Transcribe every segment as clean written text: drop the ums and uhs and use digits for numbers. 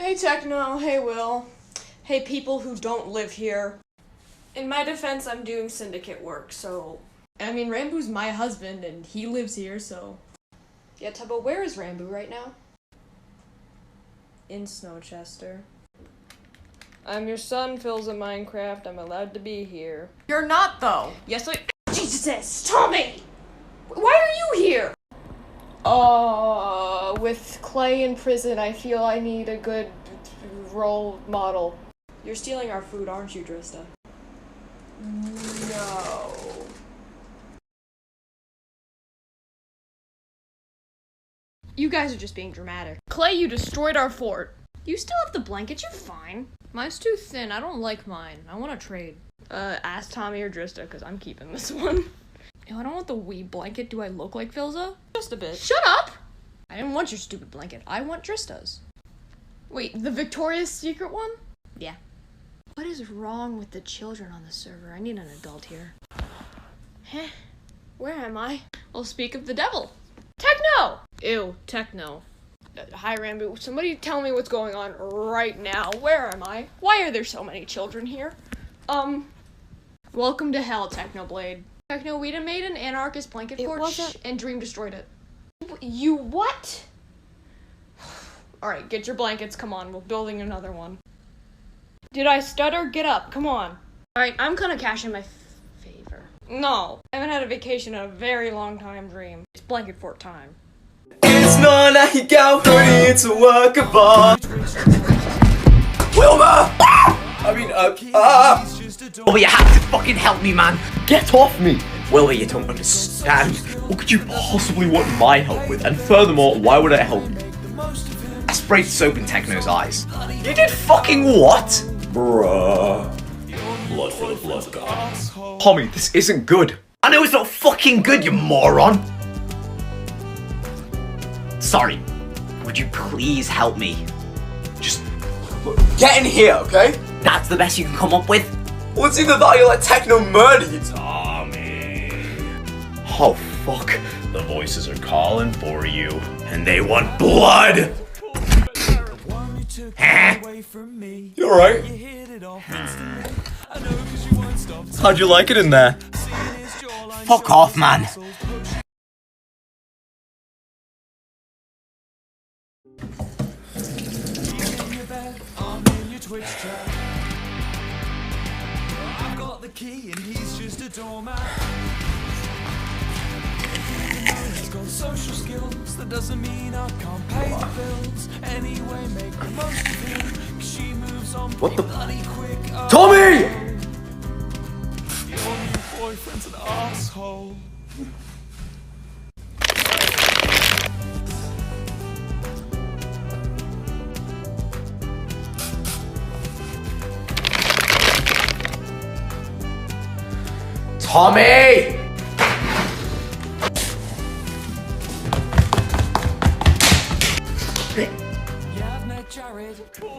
Hey Techno, hey Will, hey people who don't live here. In my defense, I'm doing syndicate work, so... I mean, Rambu's my husband, and he lives here, so... Yeah, Tubbo, where is Rambu right now? In Snowchester. I'm your son, Phil's in Minecraft. I'm allowed to be here. You're not, though! Yes, Jesus! Tommy! Why are you here? With Clay in prison, I feel I need a good role model. You're stealing our food, aren't you, Drista? No. You guys are just being dramatic. Clay, you destroyed our fort. You still have the blanket, you're fine. Mine's too thin, I don't like mine. I want to trade. Ask Tommy or Drista, because I'm keeping this one. Ew, I don't want the wee blanket. Do I look like Philza? Just a bit. Shut up! I didn't want your stupid blanket. I want Drista's. Wait, the Victoria's Secret one? Yeah. What is wrong with the children on the server? I need an adult here. Heh. Where am I? Well, speak of the devil. Techno! Ew, Techno. Hi, Rambu. Somebody tell me what's going on right now. Where am I? Why are there so many children here? Welcome to hell, Technoblade. Techno, we made an anarchist blanket fort and Dream destroyed it. You what? Alright, get your blankets, come on, we're building another one. Did I stutter? Get up, come on. Alright, I'm gonna cash in my favor. No, I haven't had a vacation in a very long time, Dream. It's blanket fort time. It's not like out for it's a work of art. Wilma! Oh, you have to fucking help me, man. Get off me. Wilma, you don't understand. What could you possibly want my help with? And furthermore, why would I help you? I sprayed soap in Techno's eyes. You did fucking what? Bruh. Blood for the blood god. Tommy, this isn't good. I know it's not fucking good, you moron. Sorry. Would you please help me? Just Get in here, okay? that's the best you can come up with? Well, it's either that or you let Techno murder you. Tommy. Oh, fuck. The voices are calling for you. And they want blood! You alright? How'd you like it in there? Fuck off, man. I've got the key and he's just a doormat. He's got social skills, that doesn't mean I can't pay the bills. Anyway, make the most of him, 'cause she moves on What the- bloody quick. Tommy! Your new boyfriend's an asshole. Tommy!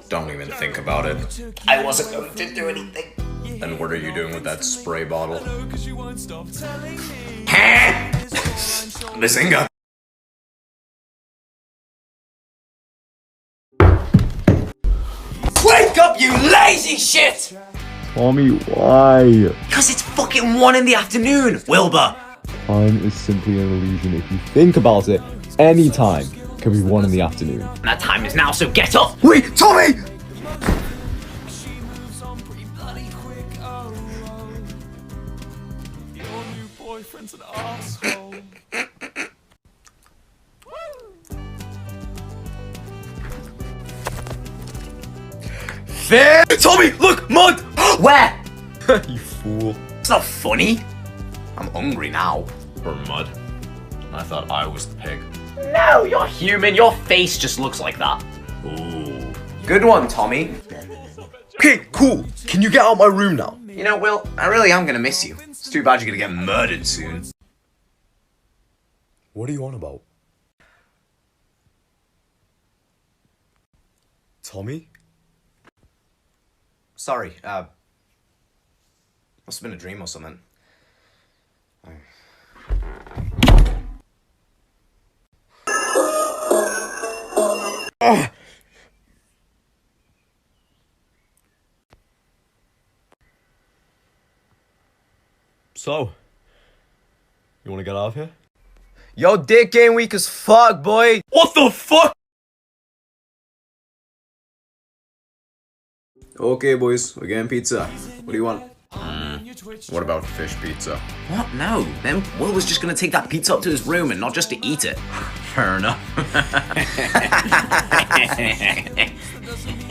Don't even think about it. I wasn't going to do anything. Then what are you doing with that spray bottle? Bazinga. Wake up, you lazy shit! Tommy, why? Because it's fucking 1 in the afternoon, Wilbur. Time is simply an illusion. If you think about it, any time can be 1 in the afternoon. And that time is now, so get up. Wait, Tommy! Your new boyfriend's an asshole. Fair! Tommy, look, mud! Where? You fool. It's not funny. I'm hungry now. For mud. I thought I was the pig. No, you're human. Your face just looks like that. Ooh. Good one, Tommy. Okay, cool. Can you get out of my room now? You know, Will, I really am gonna miss you. It's too bad you're gonna get murdered soon. What are you on about? Tommy? Sorry, must have been a dream or something. So, you wanna get out of here? Yo, dick game weak as fuck, boy. What the fuck? Okay, boys, we're getting pizza. What do you want? What about fish pizza? What? No. Then Will was just gonna take that pizza up to his room and not just to eat it. Fair enough.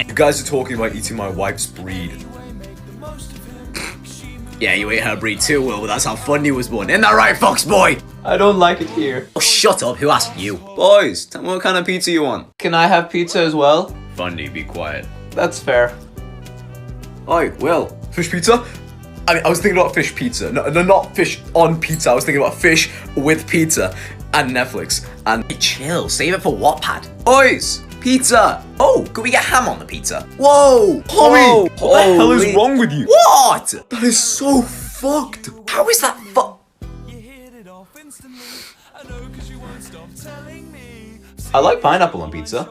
You guys are talking about eating my wife's breed. Yeah, you ate her breed too, Will, but that's how Fundy was born. Isn't that right, Fox Boy? I don't like it here. Oh, shut up. Who asked you? Boys, tell me what kind of pizza you want. Can I have pizza as well? Fundy, be quiet. That's fair. Oi, Will, fish pizza? I mean, I was thinking about fish pizza. No, not fish on pizza. I was thinking about fish with pizza and Netflix. And Hey, chill. Save it for Wattpad. boys, pizza. Oh, could we get ham on the pizza? Whoa, Tommy, what the hell is Holy- wrong with you? What? That is so fucked. How is that You hit it off instantly. I know 'cause you won't stop telling me. I like pineapple on pizza.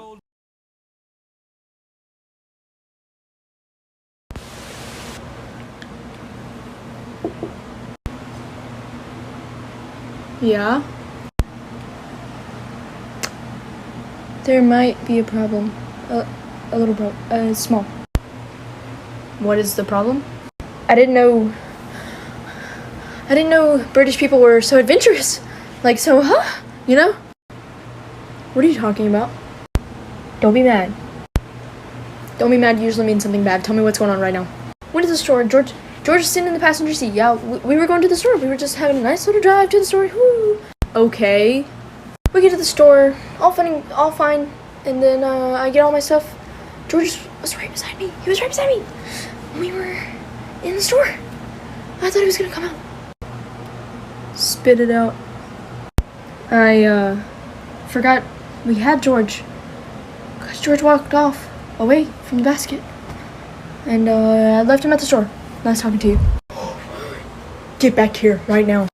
Yeah? There might be a problem. A little problem. Small. What is the problem? I didn't know British people were so adventurous. Like, so, huh? You know? What are you talking about? Don't be mad. Don't be mad usually means something bad. Tell me what's going on right now. Went to the store. George is sitting in the passenger seat. Yeah, we were going to the store. We were just having a nice little drive to the store. Woo. Okay. We get to the store. All fine. And then I get all my stuff. George was right beside me. He was right beside me. We were in the store. I thought he was gonna come out. Spit it out. I forgot we had George. Cause George walked off away from the basket. And I left him at the store. Nice talking to you. Get back here right now.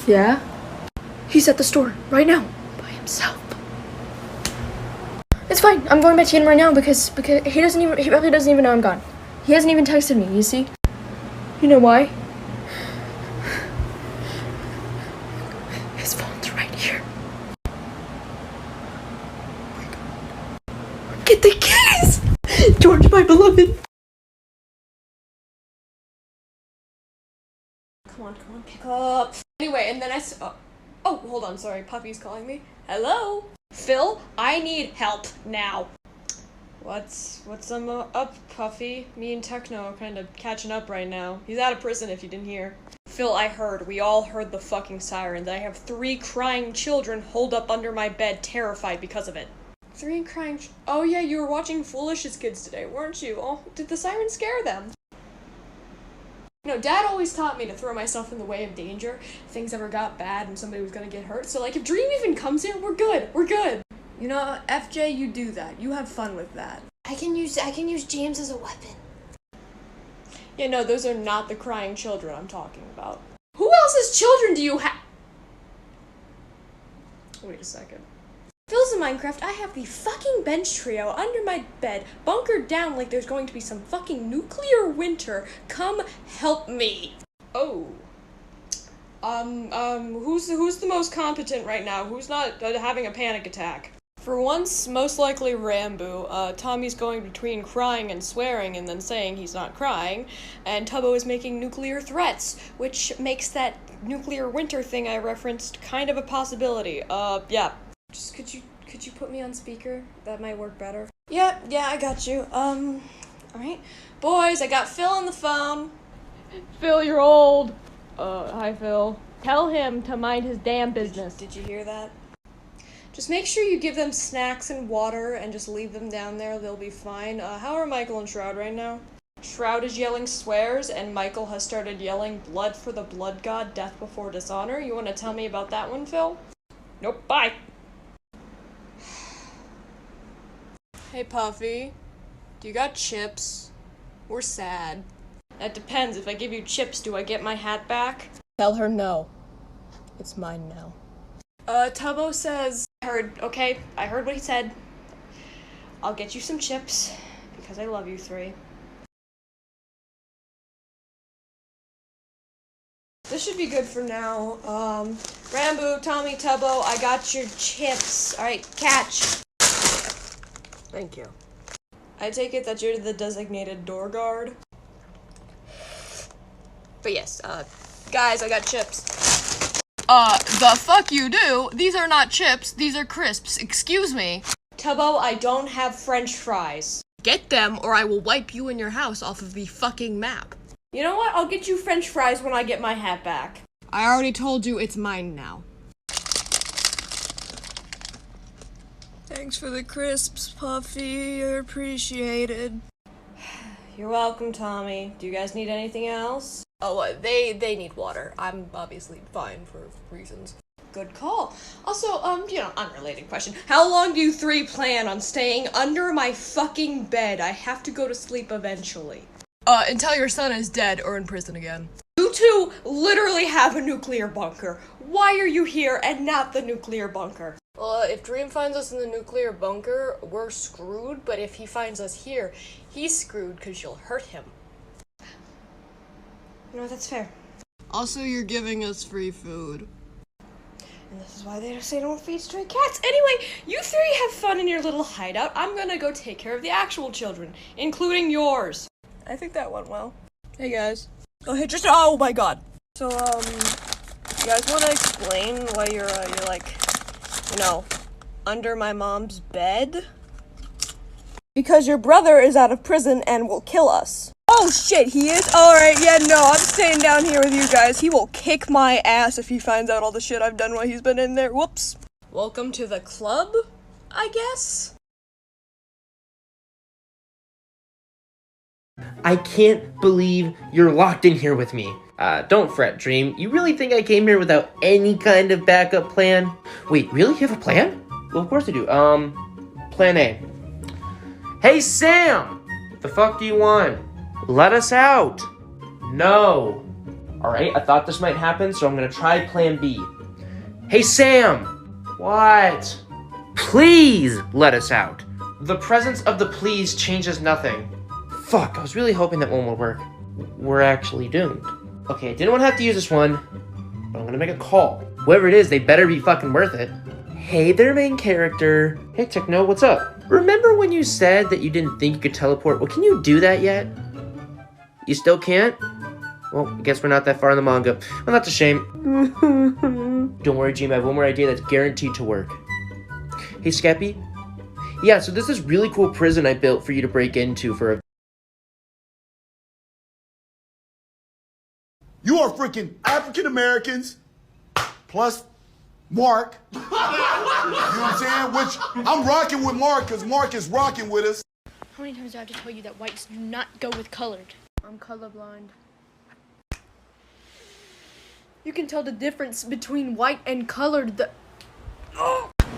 Yeah? He's at the store right now by himself. It's fine. I'm going back to get him right now because he probably doesn't even know I'm gone. He hasn't even texted me, you see? You know why? His phone's right here. Oh my God. Get the keys! George, my beloved. Come on, pick up. Anyway, and then oh, hold on, sorry, Puffy's calling me. Hello? Phil, I need help now. What's up, Puffy? Me and Techno are kind of catching up right now. He's out of prison if you didn't hear. Phil, we all heard the fucking siren. I have 3 crying children holed up under my bed, terrified because of it. 3 crying oh yeah, you were watching Foolish as kids today, weren't you? Oh, did the siren scare them? No, Dad always taught me to throw myself in the way of danger if things ever got bad and somebody was gonna get hurt. So, like, if Dream even comes here, we're good. You know, FJ, you do that. You have fun with that. I can use James as a weapon. Yeah, no, those are not the crying children I'm talking about. Who else's children do you have? Wait a second. Phil's in Minecraft, I have the fucking bench trio under my bed, bunkered down like there's going to be some fucking nuclear winter. Come help me. Oh. Who's the most competent right now? Who's not having a panic attack? For once, most likely Rambo. Tommy's going between crying and swearing and then saying he's not crying, and Tubbo is making nuclear threats, which makes that nuclear winter thing I referenced kind of a possibility. Yeah. Just could you put me on speaker? That might work better. Yeah, I got you. Alright. Boys, I got Phil on the phone. Phil, you're old. Hi Phil. Tell him to mind his damn business. Did you hear that? Just make sure you give them snacks and water and just leave them down there. They'll be fine. How are Michael and Shroud right now? Shroud is yelling swears, and Michael has started yelling blood for the blood god, death before dishonor. You want to tell me about that one, Phil? Nope, bye. Hey, Puffy. Do you got chips? We're sad. That depends. If I give you chips, do I get my hat back? Tell her no. It's mine now. Tubbo says... I heard what he said. I'll get you some chips, because I love you 3. should be good for now. Rambo, Tommy, Tubbo, I got your chips. Alright, catch. Thank you. I take it that you're the designated door guard. But yes, guys, I got chips. The fuck you do? These are not chips, these are crisps. Excuse me. Tubbo, I don't have french fries. Get them, or I will wipe you and your house off of the fucking map. You know what? I'll get you french fries when I get my hat back. I already told you it's mine now. Thanks for the crisps, Puffy. You're appreciated. You're welcome, Tommy. Do you guys need anything else? Oh, they need water. I'm obviously fine for reasons. Good call. Also, unrelated question. How long do you three plan on staying under my fucking bed? I have to go to sleep eventually. Until your son is dead or in prison again. You two literally have a nuclear bunker. Why are you here and not the nuclear bunker? If Dream finds us in the nuclear bunker, we're screwed, but if he finds us here, he's screwed because you'll hurt him. No, that's fair. Also, you're giving us free food. And this is why they say don't feed stray cats. Anyway, you three have fun in your little hideout. I'm gonna go take care of the actual children, including yours. I think that went well. Hey guys. Oh, hey, just oh my god. So, you guys want to explain why you're like, under my mom's bed? Because your brother is out of prison and will kill us. Oh shit, he is? Alright, yeah, no, I'm staying down here with you guys. He will kick my ass if he finds out all the shit I've done while he's been in there. Whoops. Welcome to the club, I guess? I can't believe you're locked in here with me. Don't fret, Dream. You really think I came here without any kind of backup plan? Wait, really? You have a plan? Well, of course I do. Plan A. Hey, Sam! The fuck do you want? Let us out! No. Alright, I thought this might happen, so I'm gonna try plan B. Hey, Sam! What? Please let us out. The presence of the please changes nothing. Fuck, I was really hoping that one would work. We're actually doomed. Okay, I didn't want to have to use this one, but I'm gonna make a call. Whoever it is, they better be fucking worth it. Hey there, main character. Hey, Techno, what's up? Remember when you said that you didn't think you could teleport? Well, can you do that yet? You still can't? Well, I guess we're not that far in the manga. Well, that's a shame. Don't worry, Jim, I have one more idea that's guaranteed to work. Hey, Skeppy? Yeah, so there's this really cool prison I built for you to break into for a... You are freaking African Americans plus Mark. You know what I'm saying? Which I'm rocking with Mark because Mark is rocking with us. How many times do I have to tell you that whites do not go with colored? I'm colorblind. You can tell the difference between white and colored.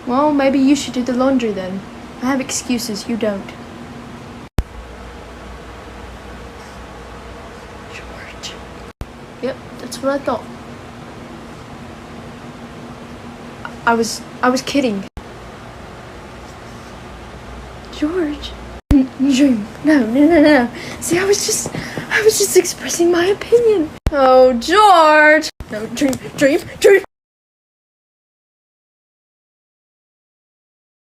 Well, maybe you should do the laundry then. I have excuses, you don't. George. Yep, that's what I thought. I was kidding. George. Dream. No. See, I was just expressing my opinion. Oh, George. No, Dream.